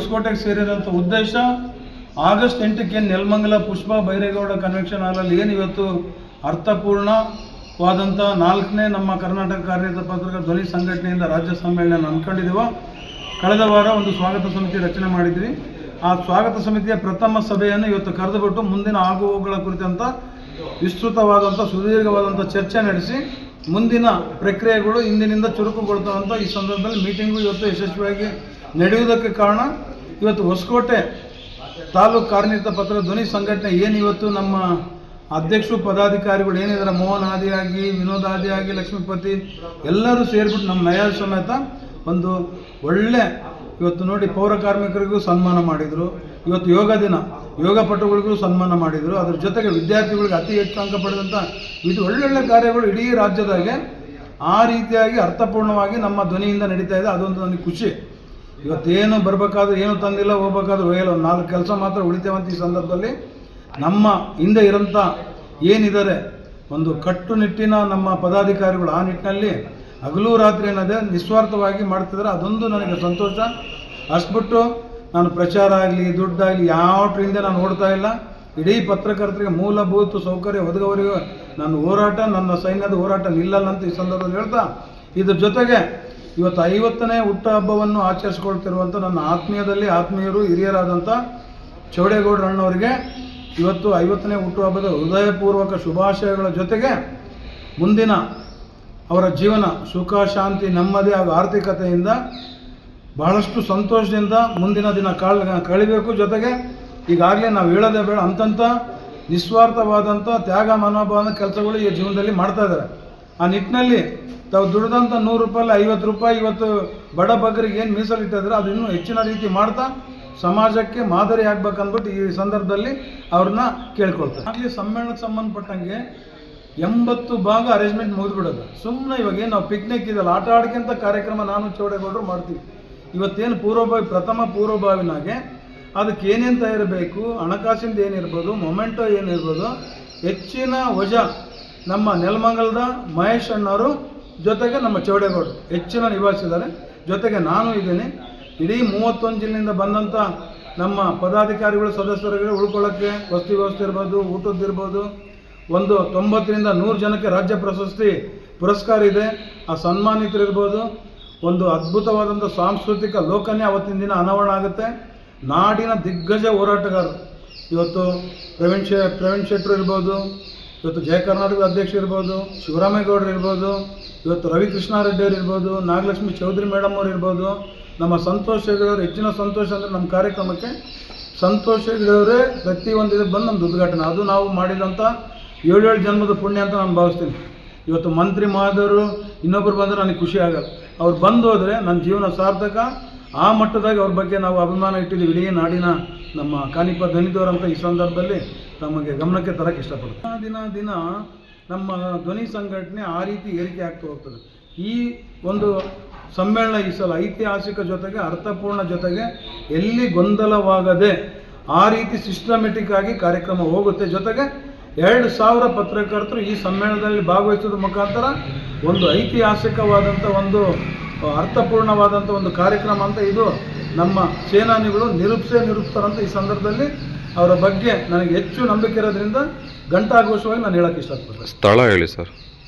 ಹೊಸಕೋಟೆಗೆ ಸೇರಿರೋಂಥ ಉದ್ದೇಶ ಆಗಸ್ಟ್ 8ಕ್ಕೆ ನೆಲಮಂಗಲ ಪುಷ್ಪ ಬೈರೇಗೌಡ ಕನ್ವೆನ್ಷನ್ ಹಾಲಲ್ಲಿ ಏನು ಇವತ್ತು ಅರ್ಥಪೂರ್ಣವಾದಂಥ 4ನೇ ನಮ್ಮ ಕರ್ನಾಟಕ ಕಾರ್ಯನಿರತ ಪತ್ರಕರ್ತರ ಧ್ವನಿ ಸಂಘಟನೆಯಿಂದ ರಾಜ್ಯ ಸಮ್ಮೇಳನ ಅಂದ್ಕೊಂಡಿದ್ದೀವೋ. ಕಳೆದ ವಾರ ಒಂದು ಸ್ವಾಗತ ಸಮಿತಿ ರಚನೆ ಮಾಡಿದ್ವಿ. ಆ ಸ್ವಾಗತ ಸಮಿತಿಯ ಪ್ರಥಮ ಸಭೆಯನ್ನು ಇವತ್ತು ಕರೆದುಬಿಟ್ಟು ಮುಂದಿನ ಆಗುಹೋಗುಗಳ ಕುರಿತಂಥ ವಿಸ್ತೃತವಾದಂಥ ಸುದೀರ್ಘವಾದಂಥ ಚರ್ಚೆ ನಡೆಸಿ ಮುಂದಿನ ಪ್ರಕ್ರಿಯೆಗಳು ಇಂದಿನಿಂದ ಚುರುಕುಗೊಳ್ತಾವಂಥ ಈ ಸಂದರ್ಭದಲ್ಲಿ ಮೀಟಿಂಗು ಇವತ್ತು ಯಶಸ್ವಿಯಾಗಿ ನಡೆಯುವುದಕ್ಕೆ ಕಾರಣ ಇವತ್ತು ಹೊಸಕೋಟೆ ತಾಲೂಕು ಕಾರ್ಯನಿರತ ಪತ್ರಕರ್ತರ ಧ್ವನಿ ಸಂಘಟನೆ ಏನು ಇವತ್ತು ನಮ್ಮ ಅಧ್ಯಕ್ಷರು ಪದಾಧಿಕಾರಿಗಳು ಏನಿದ್ದಾರೆ, ಮೋಹನ್ ಆದಿಯಾಗಿ, ವಿನೋದ್ ಆದಿಯಾಗಿ, ಲಕ್ಷ್ಮೀಪತಿ ಎಲ್ಲರೂ ಸೇರಿಬಿಟ್ಟು ನಮ್ಮ ನಯ ಸಮೇತ ಒಂದು ಒಳ್ಳೆ ಇವತ್ತು ನೋಡಿ ಪೌರ ಕಾರ್ಮಿಕರಿಗೂ ಸನ್ಮಾನ ಮಾಡಿದರು. ಇವತ್ತು ಯೋಗ ದಿನ, ಯೋಗ ಪಟುಗಳಿಗೂ ಸನ್ಮಾನ ಮಾಡಿದರು. ಅದ್ರ ಜೊತೆಗೆ ವಿದ್ಯಾರ್ಥಿಗಳಿಗೆ ಅತಿ ಹೆಚ್ಚು ಅಂಕ ಪಡೆದಂಥ ಇದು ಒಳ್ಳೊಳ್ಳೆ ಕಾರ್ಯಗಳು ಇಡೀ ರಾಜ್ಯದಾಗೆ ಆ ರೀತಿಯಾಗಿ ಅರ್ಥಪೂರ್ಣವಾಗಿ ನಮ್ಮ ಧ್ವನಿಯಿಂದ ನಡೀತಾ ಇದೆ. ಅದೊಂದು ನನಗೆ ಖುಷಿ. ಇವತ್ತೇನು ಬರಬೇಕಾದ್ರೂ ಏನು ತಂದಿಲ್ಲ, ಹೋಗ್ಬೇಕಾದ್ರೂ ಹೋಗಲ್ಲ, 4 ಕೆಲಸ ಮಾತ್ರ ಉಳಿತೇವಂತ ಈ ಸಂದರ್ಭದಲ್ಲಿ ನಮ್ಮ ಹಿಂದೆ ಇರೋಂಥ ಏನಿದ್ದಾರೆ ಒಂದು ಕಟ್ಟುನಿಟ್ಟಿನ ನಮ್ಮ ಪದಾಧಿಕಾರಿಗಳು ಆ ನಿಟ್ಟಿನಲ್ಲಿ ಹಗಲು ರಾತ್ರಿ ಏನದೆ ನಿಸ್ವಾರ್ಥವಾಗಿ ಮಾಡ್ತಿದ್ದಾರೆ. ಅದೊಂದು ನನಗೆ ಸಂತೋಷ. ಅಷ್ಟ್ಬಿಟ್ಟು ನಾನು ಪ್ರಚಾರ ಆಗಲಿ ದುಡ್ಡಾಗಲಿ ಯಾವತ್ತರಿಂದ ನಾನು ಓಡ್ತಾ ಇಲ್ಲ. ಇಡೀ ಪತ್ರಕರ್ತರಿಗೆ ಮೂಲಭೂತ ಸೌಕರ್ಯ ಒದಗುವವರೆಗೂ ನನ್ನ ಹೋರಾಟ, ನನ್ನ ಸೈನ್ಯದ ಹೋರಾಟ ನಿಲ್ಲಲ್ಲ ಅಂತ ಈ ಸಂದರ್ಭದಲ್ಲಿ ಹೇಳ್ತಾ, ಇದ್ರ ಜೊತೆಗೆ ಇವತ್ತು 50ನೇ ಹುಟ್ಟುಹಬ್ಬವನ್ನು ಆಚರಿಸ್ಕೊಳ್ತಿರುವಂಥ ನನ್ನ ಆತ್ಮೀಯರು ಹಿರಿಯರಾದಂಥ ಚೌಡೇಗೌಡರಣ್ಣವರಿಗೆ ಇವತ್ತು 50ನೇ ಹುಟ್ಟುಹಬ್ಬದ ಹೃದಯಪೂರ್ವಕ ಶುಭಾಶಯಗಳ ಜೊತೆಗೆ ಮುಂದಿನ ಅವರ ಜೀವನ ಸುಖ ಶಾಂತಿ ನೆಮ್ಮದಿ ಹಾಗೂ ಆರ್ಥಿಕತೆಯಿಂದ ಬಹಳಷ್ಟು ಸಂತೋಷದಿಂದ ಮುಂದಿನ ದಿನ ಕಳಿಬೇಕು. ಜೊತೆಗೆ ಈಗಾಗಲೇ ನಾವು ಹೇಳೋದೇ ಬೇಡ, ಅಂತಂಥ ನಿಸ್ವಾರ್ಥವಾದಂಥ ತ್ಯಾಗ ಮನೋಭಾವನ ಕೆಲಸಗಳು ಈ ಜೀವನದಲ್ಲಿ ಮಾಡ್ತಾ ಇದ್ದಾರೆ. ಆ ನಿಟ್ಟಿನಲ್ಲಿ ತಾವು ದುಡಿದಂಥ 100 ರೂಪಾಯಿ 50 ರೂಪಾಯಿ ಇವತ್ತು ಬಡ ಬಗ್ಗರಿಗೆ ಏನು ಮೀಸಲಿಟ್ಟಿದ್ರೆ ಅದು ಇನ್ನೂ ಹೆಚ್ಚಿನ ರೀತಿ ಮಾಡ್ತಾ ಸಮಾಜಕ್ಕೆ ಮಾದರಿ ಆಗ್ಬೇಕಂದ್ಬಿಟ್ಟು ಈ ಸಂದರ್ಭದಲ್ಲಿ ಅವ್ರನ್ನ ಕೇಳ್ಕೊಳ್ತಾರೆ. ಆಗಲಿ ಸಮ್ಮೇಳನಕ್ಕೆ ಸಂಬಂಧಪಟ್ಟಂಗೆ 80 ಭಾಗ ಅರೇಂಜ್ಮೆಂಟ್ ಮುಗಿದ್ಬಿಡೋದು. ಸುಮ್ಮನೆ ಇವಾಗ ಏನು ನಾವು ಪಿಕ್ನಿಕ್ ಇದಲ್ಲ, ಆಟ ಆಡ್ಕೊಂತ ಕಾರ್ಯಕ್ರಮ ನಾನು ಚೌಡೇಗೌಡರು ಮಾಡ್ತೀವಿ. ಇವತ್ತೇನು ಪ್ರಥಮ ಪೂರ್ವಭಾವಿನಾಗೆ ಅದಕ್ಕೆ ಏನೇನು ತಯಾರಿರಬೇಕು, ಹಣಕಾಸಿಂದ ಏನಿರ್ಬೋದು, ಮೊಮೆಂಟೋ ಏನಿರ್ಬೋದು, ಹೆಚ್ಚಿನ ವಜಾ ನಮ್ಮ ನೆಲಮಂಗಲದ ಮಹೇಶ್ ಅಣ್ಣವರು ಜೊತೆಗೆ ನಮ್ಮ ಚೌಡೇಗೌಡರು ಹೆಚ್ಚಿನ ನಿಭಾಯಿಸಿದ್ದಾರೆ. ಜೊತೆಗೆ ನಾನು ಇದ್ದೀನಿ. ಇಡೀ 31 ಜಿಲ್ಲೆಯಿಂದ ಬಂದಂಥ ನಮ್ಮ ಪದಾಧಿಕಾರಿಗಳು ಸದಸ್ಯರಿಗೆ ಉಳ್ಕೊಳ್ಳೋಕ್ಕೆ ವಸತಿ ವ್ಯವಸ್ಥೆ ಇರ್ಬೋದು, ಊಟದ್ದಿರ್ಬೋದು, ಒಂದು 90ರಿಂದ 100 ಜನಕ್ಕೆ ರಾಜ್ಯ ಪ್ರಶಸ್ತಿ ಪುರಸ್ಕಾರ ಇದೆ. ಆ ಸನ್ಮಾನಿತರಿರ್ಬೋದು. ಒಂದು ಅದ್ಭುತವಾದಂಥ ಸಾಂಸ್ಕೃತಿಕ ಲೋಕನೇ ಅವತ್ತಿನ ದಿನ ಅನಾವರಣ ಆಗುತ್ತೆ. ನಾಡಿನ ದಿಗ್ಗಜ ಹೋರಾಟಗಾರರು ಇವತ್ತು ಪ್ರವೀಣ್ ಶೆಟ್ಟರು ಇರ್ಬೋದು, ಇವತ್ತು ಜಯ ಕರ್ನಾಟಕದ ಅಧ್ಯಕ್ಷರು ಇರ್ಬೋದು, ಶಿವರಾಮೇಗೌಡರು ಇರ್ಬೋದು, ಇವತ್ತು ರವಿ ಕೃಷ್ಣಾರೆಡ್ಡಿಯವರು ಇರ್ಬೋದು, ನಾಗಲಕ್ಷ್ಮಿ ಚೌಧರಿ ಮೇಡಮ್ ಅವರು ಇರ್ಬೋದು, ನಮ್ಮ ಸಂತೋಷ್ ಹೆಗಡೆಯವರು. ಹೆಚ್ಚಿನ ಸಂತೋಷ ಅಂದರೆ ನಮ್ಮ ಕಾರ್ಯಕ್ರಮಕ್ಕೆ ಸಂತೋಷ್ ಹೆಗಡೆಯವರೇ ಪ್ರತಿಯೊಂದು ಇದಕ್ಕೆ ಬಂದು ನಮ್ಮದು ಉದ್ಘಾಟನೆ. ಅದು ನಾವು ಮಾಡಿದಂಥ 7 ಜನ್ಮದ ಪುಣ್ಯ ಅಂತ ನಾನು ಭಾವಿಸ್ತೀನಿ. ಇವತ್ತು ಮಂತ್ರಿ ಮಹೋದಯರು ಇನ್ನೊಬ್ಬರು ಬಂದರೆ ನನಗೆ ಖುಷಿ ಆಗಲ್ಲ. ಅವ್ರು ಬಂದು ಹೋದರೆ ನನ್ನ ಜೀವನ ಸಾರ್ಥಕ. ಆ ಮಟ್ಟದಾಗಿ ಅವ್ರ ಬಗ್ಗೆ ನಾವು ಅಭಿಮಾನ ಇಟ್ಟಿದ್ದೀವಿ ಇಡೀ ನಾಡಿನ ನಮ್ಮ ಕಾನಿಪ ಧ್ವನಿದವರಂತ ಈ ಸಂದರ್ಭದಲ್ಲಿ ನಮಗೆ ಗಮನಕ್ಕೆ ತರಕ್ಕೆ ಇಷ್ಟಪಡ್ತೀನಿ. ದಿನ ನಮ್ಮ ಧ್ವನಿ ಸಂಘಟನೆ ಆ ರೀತಿ ಏರಿಕೆ ಆಗ್ತಾ ಹೋಗ್ತದೆ. ಈ ಒಂದು ಸಮ್ಮೇಳನ ಈ ಸಲ ಐತಿಹಾಸಿಕ ಜೊತೆಗೆ ಅರ್ಥಪೂರ್ಣ ಜೊತೆಗೆ ಎಲ್ಲಿ ಗೊಂದಲವಾಗದೆ ಆ ರೀತಿ ಸಿಸ್ಟಮೆಟಿಕ್ ಆಗಿ ಕಾರ್ಯಕ್ರಮ ಹೋಗುತ್ತೆ. ಜೊತೆಗೆ 2000 ಪತ್ರಕರ್ತರು ಈ ಸಮ್ಮೇಳನದಲ್ಲಿ ಭಾಗವಹಿಸೋದ್ರ ಮುಖಾಂತರ ಒಂದು ಐತಿಹಾಸಿಕವಾದಂಥ ಒಂದು ಅರ್ಥಪೂರ್ಣವಾದಂಥ ಒಂದು ಕಾರ್ಯಕ್ರಮ ಅಂತ ಇದು ನಮ್ಮ ಸೇನಾನಿಗಳು ನಿರೂಪಿಸ್ತಾರಂತ ಈ ಸಂದರ್ಭದಲ್ಲಿ ಅವರ ಬಗ್ಗೆ ನನಗೆ ಹೆಚ್ಚು ನಂಬಿಕೆ ಇರೋದ್ರಿಂದ ಘಂಟಾಘೋಷವಾಗಿ ನಾನು ಹೇಳಕ್ಕೆ ಇಷ್ಟಪಡ್ತೀನಿ. ಸ್ಥಳ ಹೇಳಿ ಸರ್.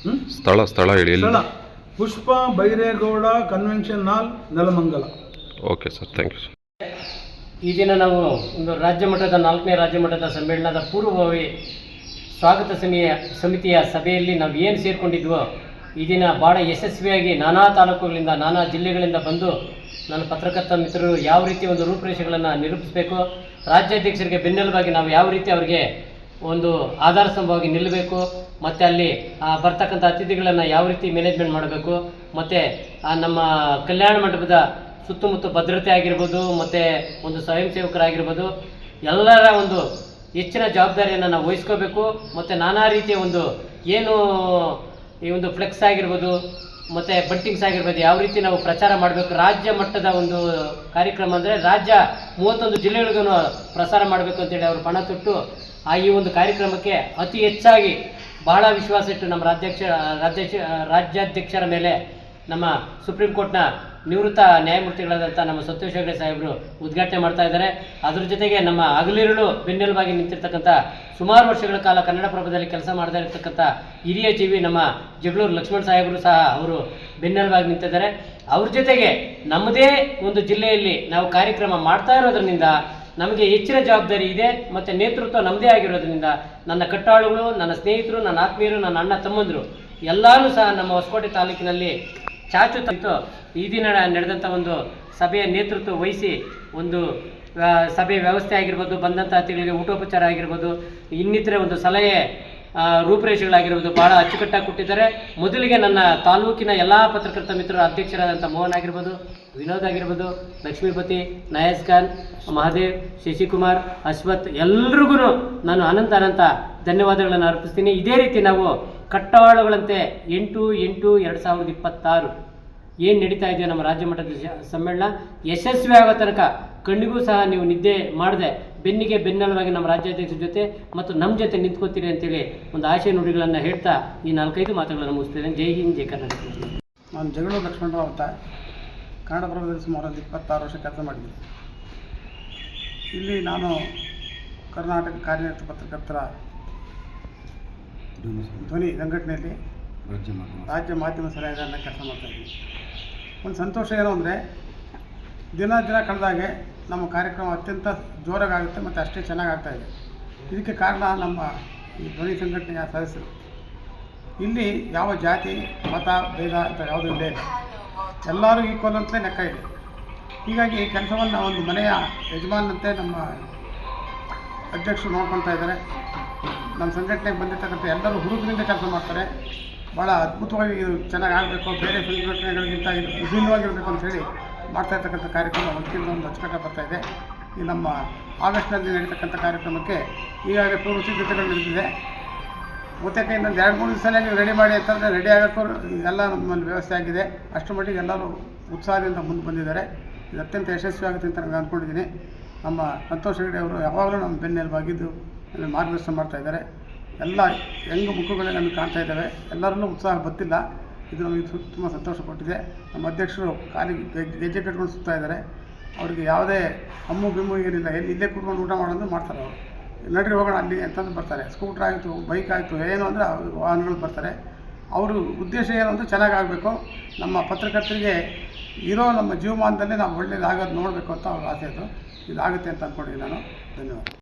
ಸ್ಥಳ ಹೇಳಿ. ಸ್ಥಳ Pushpa Byregowda convention hall, Nelamangala. Okay sir, thank you sir. ಈ ದಿನ ನಾವು ಒಂದು ರಾಜ್ಯ ಮಟ್ಟದ 4ನೇ ರಾಜ್ಯ ಮಟ್ಟದ ಸಮ್ಮೇಳನದ ಪೂರ್ವಭಾವಿ ಸ್ವಾಗತ ಸಮಿತಿಯ ಸಭೆಯಲ್ಲಿ ನಾವು ಏನು ಸೇರಿಕೊಂಡಿದ್ವೋ ಈ ದಿನ ಭಾಳ ಯಶಸ್ವಿಯಾಗಿ ನಾನಾ ತಾಲೂಕುಗಳಿಂದ ನಾನಾ ಜಿಲ್ಲೆಗಳಿಂದ ಬಂದು ನನ್ನ ಪತ್ರಕರ್ತ ಮಿತ್ರರು ಯಾವ ರೀತಿ ಒಂದು ರೂಪುರೇಷೆಗಳನ್ನು ನಿರೂಪಿಸಬೇಕು, ರಾಜ್ಯಾಧ್ಯಕ್ಷರಿಗೆ ಬೆನ್ನೆಲುಬಾಗಿ ನಾವು ಯಾವ ರೀತಿ ಅವರಿಗೆ ಒಂದು ಆಧಾರ ಸ್ತಂಭವಾಗಿ ನಿಲ್ಲಬೇಕು, ಮತ್ತು ಅಲ್ಲಿ ಬರ್ತಕ್ಕಂಥ ಅತಿಥಿಗಳನ್ನು ಯಾವ ರೀತಿ ಮ್ಯಾನೇಜ್ಮೆಂಟ್ ಮಾಡಬೇಕು, ಮತ್ತು ನಮ್ಮ ಕಲ್ಯಾಣ ಮಂಟಪದ ಸುತ್ತಮುತ್ತ ಭದ್ರತೆ ಆಗಿರ್ಬೋದು, ಮತ್ತು ಒಂದು ಸ್ವಯಂ ಸೇವಕರಾಗಿರ್ಬೋದು, ಎಲ್ಲರ ಒಂದು ಹೆಚ್ಚಿನ ಜವಾಬ್ದಾರಿಯನ್ನು ನಾವು ವಹಿಸ್ಕೋಬೇಕು. ಮತ್ತು ನಾನಾ ರೀತಿಯ ಒಂದು ಏನು ಈ ಒಂದು ಫ್ಲೆಕ್ಸ್ ಆಗಿರ್ಬೋದು ಮತ್ತು ಬಂಟಿಂಗ್ಸ್ ಆಗಿರ್ಬೋದು ಯಾವ ರೀತಿ ನಾವು ಪ್ರಚಾರ ಮಾಡಬೇಕು. ರಾಜ್ಯ ಮಟ್ಟದ ಒಂದು ಕಾರ್ಯಕ್ರಮ ಅಂದರೆ ರಾಜ್ಯ 31 ಜಿಲ್ಲೆಗಳಿಗೂ ಪ್ರಸಾರ ಮಾಡಬೇಕು ಅಂತೇಳಿ ಅವರು ಪಣ ತೊಟ್ಟು ಈ ಒಂದು ಕಾರ್ಯಕ್ರಮಕ್ಕೆ ಅತಿ ಹೆಚ್ಚಾಗಿ ಬಹಳ ವಿಶ್ವಾಸ ಇಟ್ಟು ನಮ್ಮ ರಾಜ್ಯಾಧ್ಯಕ್ಷರ ಮೇಲೆ ನಮ್ಮ ಸುಪ್ರೀಂ ಕೋರ್ಟ್ನ ನಿವೃತ್ತ ನ್ಯಾಯಮೂರ್ತಿಗಳಾದಂಥ ನಮ್ಮ ಸಂತೋಷ್ ಹೆಗ್ಡೆ ಸಾಹೇಬರು ಉದ್ಘಾಟನೆ ಮಾಡ್ತಾ ಇದ್ದಾರೆ. ಅದ್ರ ಜೊತೆಗೆ ನಮ್ಮ ಹಗಲಿರುಳು ಬೆನ್ನೆಲುಬಾಗಿ ನಿಂತಿರ್ತಕ್ಕಂಥ ಸುಮಾರು ವರ್ಷಗಳ ಕಾಲ ಕನ್ನಡಪ್ರಭದಲ್ಲಿ ಕೆಲಸ ಮಾಡ್ತಾ ಇರ್ತಕ್ಕಂಥ ಹಿರಿಯ ಜೀವಿ ನಮ್ಮ ಜಗಳೂರು ಲಕ್ಷ್ಮಣ್ ಸಾಹೇಬರು ಸಹ ಅವರು ಬೆನ್ನೆಲುಬಾಗಿ ನಿಂತಿದ್ದಾರೆ. ಅವ್ರ ಜೊತೆಗೆ ನಮ್ಮದೇ ಒಂದು ಜಿಲ್ಲೆಯಲ್ಲಿ ನಾವು ಕಾರ್ಯಕ್ರಮ ಮಾಡ್ತಾ ಇರೋದ್ರಿಂದ ನಮಗೆ ಹೆಚ್ಚಿನ ಜವಾಬ್ದಾರಿ ಇದೆ ಮತ್ತು ನೇತೃತ್ವ ನಮ್ಮದೇ ಆಗಿರೋದ್ರಿಂದ ನನ್ನ ಕಟ್ಟಾಳುಗಳು, ನನ್ನ ಸ್ನೇಹಿತರು, ನನ್ನ ಆತ್ಮೀಯರು, ನನ್ನ ಅಣ್ಣ ತಮ್ಮಂದರು ಎಲ್ಲರೂ ಸಹ ನಮ್ಮ ಹೊಸಕೋಟೆ ತಾಲೂಕಿನಲ್ಲಿ ಚಾಚು ತಂತು ಈ ದಿನ ನಡೆದಂಥ ಒಂದು ಸಭೆಯ ನೇತೃತ್ವ ವಹಿಸಿ ಒಂದು ಸಭೆ ವ್ಯವಸ್ಥೆ ಆಗಿರ್ಬೋದು, ಬಂದಂಥ ಅತಿಥಿಗಳಿಗೆ ಊಟೋಪಚಾರ ಆಗಿರ್ಬೋದು, ಇನ್ನಿತರೆ ಒಂದು ಸಲಹೆ ರೂಪುರೇಷೆಗಳಾಗಿರ್ಬೋದು ಭಾಳ ಅಚ್ಚುಕಟ್ಟಾಗಿ ಕೊಟ್ಟಿದ್ದಾರೆ. ಮೊದಲಿಗೆ ನನ್ನ ತಾಲೂಕಿನ ಎಲ್ಲ ಪತ್ರಕರ್ತ ಮಿತ್ರರ ಅಧ್ಯಕ್ಷರಾದಂಥ ಮೋಹನ್ ಆಗಿರ್ಬೋದು, ವಿನೋದ್ ಆಗಿರ್ಬೋದು, ಲಕ್ಷ್ಮೀಪತಿ, ನಯಾಜ್ ಖಾನ್, ಮಹಾದೇವ್, ಶಶಿಕುಮಾರ್, ಅಶ್ವಥ್ ಎಲ್ರಿಗೂ ನಾನು ಅನಂತ ಧನ್ಯವಾದಗಳನ್ನು ಅರ್ಪಿಸ್ತೀನಿ. ಇದೇ ರೀತಿ ನಾವು ಕಟ್ಟಾಳುಗಳಂತೆ 8/8/2026 ಏನು ನಡೀತಾ ಇದೆಯೋ ನಮ್ಮ ರಾಜ್ಯ ಮಟ್ಟದ ಸಮ್ಮೇಳನ ಯಶಸ್ವಿ ಆಗೋ ತನಕ ಕಣ್ಣಿಗೂ ಸಹ ನೀವು ನಿದ್ದೆ ಮಾಡದೆ ಬೆನ್ನಿಗೆ ಬೆನ್ನೆಲುಬಾಗಿ ನಮ್ಮ ರಾಜ್ಯಾಧ್ಯಕ್ಷರ ಜೊತೆ ಮತ್ತು ನಮ್ಮ ಜೊತೆ ನಿಂತ್ಕೋತೀರಿ ಅಂತೇಳಿ ಒಂದು ಆಶಯ ನುಡಿಗಳನ್ನು ಹೇಳ್ತಾ ಈ 4-5 ಮಾತುಗಳನ್ನು ಮುಗಿಸ್ತೇನೆ. ಜೈ ಹಿಂದ್, ಜೈ ಕರ್ನಾಟಕ. ನಾನು ಜಗಳೂರು ಲಕ್ಷ್ಮಣರಾವ್ ಅಂತ ಕನ್ನಡಪ್ರಭದಲ್ಲಿ ಸುಮಾರು 26 ವರ್ಷ ಕೆಲಸ ಮಾಡಿದ್ದೀನಿ. ಇಲ್ಲಿ ನಾನು ಕರ್ನಾಟಕ ಕಾರ್ಯನಿರತ ಪತ್ರಕರ್ತರ ಧ್ವನಿ ಸಂಘಟನೆಯಲ್ಲಿ ರಾಜ್ಯ ಮಾಧ್ಯಮ ಸಲಹೆಗಾರನ ಕೆಲಸ ಮಾಡ್ತಾಯಿದ್ದೀನಿ. ಒಂದು ಸಂತೋಷ ಏನು ಅಂದರೆ ದಿನ ಕಳೆದಾಗೆ ನಮ್ಮ ಕಾರ್ಯಕ್ರಮ ಅತ್ಯಂತ ಜೋರಾಗುತ್ತೆ ಮತ್ತು ಅಷ್ಟೇ ಚೆನ್ನಾಗಿ ಆಗ್ತಾಯಿದೆ. ಇದಕ್ಕೆ ಕಾರಣ ನಮ್ಮ ಈ ಧ್ವನಿ ಸಂಘಟನೆಯ ಸದಸ್ಯರು. ಇಲ್ಲಿ ಯಾವ ಜಾತಿ ಮತ ಭೇದ ಅಂತ ಯಾವುದೂ ಇಲ್ಲೇ ಇಲ್ಲ, ಎಲ್ಲರೂ ಈಕ್ವಲ್ ಅಂತಲೇ ಲೆಕ್ಕ ಇದೆ. ಹೀಗಾಗಿ ಕೆಲಸವನ್ನು ಒಂದು ಮನೆಯ ಯಜಮಾನಂತೆ ನಮ್ಮ ಅಧ್ಯಕ್ಷರು ನೋಡ್ಕೊಳ್ತಾ ಇದ್ದಾರೆ. ನಮ್ಮ ಸಂಘಟನೆಗೆ ಬಂದಿರ್ತಕ್ಕಂಥ ಎಲ್ಲರೂ ಹುಡುಗರಿಂದ ಕೆಲಸ ಮಾಡ್ತಾರೆ. ಭಾಳ ಅದ್ಭುತವಾಗಿ ಇದು ಚೆನ್ನಾಗಿ ಆಗಬೇಕು, ಬೇರೆ ಸಂಘಟನೆಗಳಿಗಿಂತ ಇದು ವಿಭಿನ್ನವಾಗಿರಬೇಕು ಅಂಥೇಳಿ ಮಾಡ್ತಾಯಿರ್ತಕ್ಕಂಥ ಕಾರ್ಯಕ್ರಮ ಒಂದಕ್ಕಿಂತ ಒಂದು ಅಚ್ಚುಕಟ್ಟಾಗಿ ಬರ್ತಾಯಿದೆ. ಈ ನಮ್ಮ ಆಗಸ್ಟ್ನಲ್ಲಿ ನಡೀತಕ್ಕಂಥ ಕಾರ್ಯಕ್ರಮಕ್ಕೆ ಈಗಾಗಲೇ ಪೂರ್ವ ಸಿದ್ಧತೆಗಳು ನಡೆದಿದೆ. ಬಹುತೇಕ ಇನ್ನೊಂದು 2-3 ದಿವಸನೇ ನೀವು ರೆಡಿ ಮಾಡಿ ಅಂತಂದರೆ ರೆಡಿ ಆಗೋಕ್ಕೂ ಎಲ್ಲ ನಮ್ಮಲ್ಲಿ ವ್ಯವಸ್ಥೆ ಆಗಿದೆ. ಅಷ್ಟರ ಮಟ್ಟಿಗೆ ಎಲ್ಲರೂ ಉತ್ಸಾಹದಿಂದ ಮುಂದೆ ಬಂದಿದ್ದಾರೆ. ಇದು ಅತ್ಯಂತ ಯಶಸ್ವಿ ಆಗುತ್ತೆ ಅಂತ ನಾನು ಅಂದ್ಕೊಂಡಿದ್ದೀನಿ. ನಮ್ಮ ಸಂತೋಷ್ ಹೆಗ್ಡೆ ಅವರು ಯಾವಾಗಲೂ ನಮ್ಮ ಬೆನ್ನೆಲುಬಾಗಿದ್ದು ನಮಗೆ ಮಾರ್ಗದರ್ಶನ ಮಾಡ್ತಾಯಿದ್ದಾರೆ. ಎಲ್ಲ ಹೆಂಗು ಮುಖಗಳೇ ನಮಗೆ ಕಾಣ್ತಾ ಇದ್ದಾವೆ. ಎಲ್ಲರಲ್ಲೂ ಉತ್ಸಾಹ ಗೊತ್ತಿಲ್ಲ. ಇದು ನಮಗೆ ತುಂಬ ಸಂತೋಷ ಕೊಟ್ಟಿದೆ. ನಮ್ಮ ಅಧ್ಯಕ್ಷರು ಕಾಲಿಗೆ ಗೆಜ್ಜೆ ಕಟ್ಕೊಂಡು ಸುತ್ತಾ ಇದ್ದಾರೆ. ಅವರಿಗೆ ಯಾವುದೇ ಹಮ್ಮು ಬಿಮ್ಮು ಏನಿಲ್ಲ, ಇಲ್ಲೇ ಕೂತ್ಕೊಂಡು ಊಟ ಮಾಡೋದು ಮಾಡ್ತಾರೆ. ಅವರು ನಡ್ರಿ ಹೋಗೋಣ ಅಲ್ಲಿ ಅಂತಂದು ಬರ್ತಾರೆ. ಸ್ಕೂಟ್ರ್ ಆಯಿತು, ಬೈಕ್ ಆಯಿತು, ಏನು ಅಂದರೆ ವಾಹನಗಳು ಬರ್ತಾರೆ. ಅವರು ಉದ್ದೇಶ ಏನು ಅಂದರೆ ಚೆನ್ನಾಗಾಗಬೇಕು, ನಮ್ಮ ಪತ್ರಕರ್ತರಿಗೆ ಇರೋ ನಮ್ಮ ಜೀವಮಾನದಲ್ಲಿ ನಾವು ಒಳ್ಳೇದಾಗೋದು ನೋಡಬೇಕು ಅಂತ ಅವ್ರ ಆಸೆ. ಇದಾಗುತ್ತೆ ಅಂತ ಅಂದ್ಕೊಂಡಿದ್ದೀನಿ ನಾನು. ಧನ್ಯವಾದ.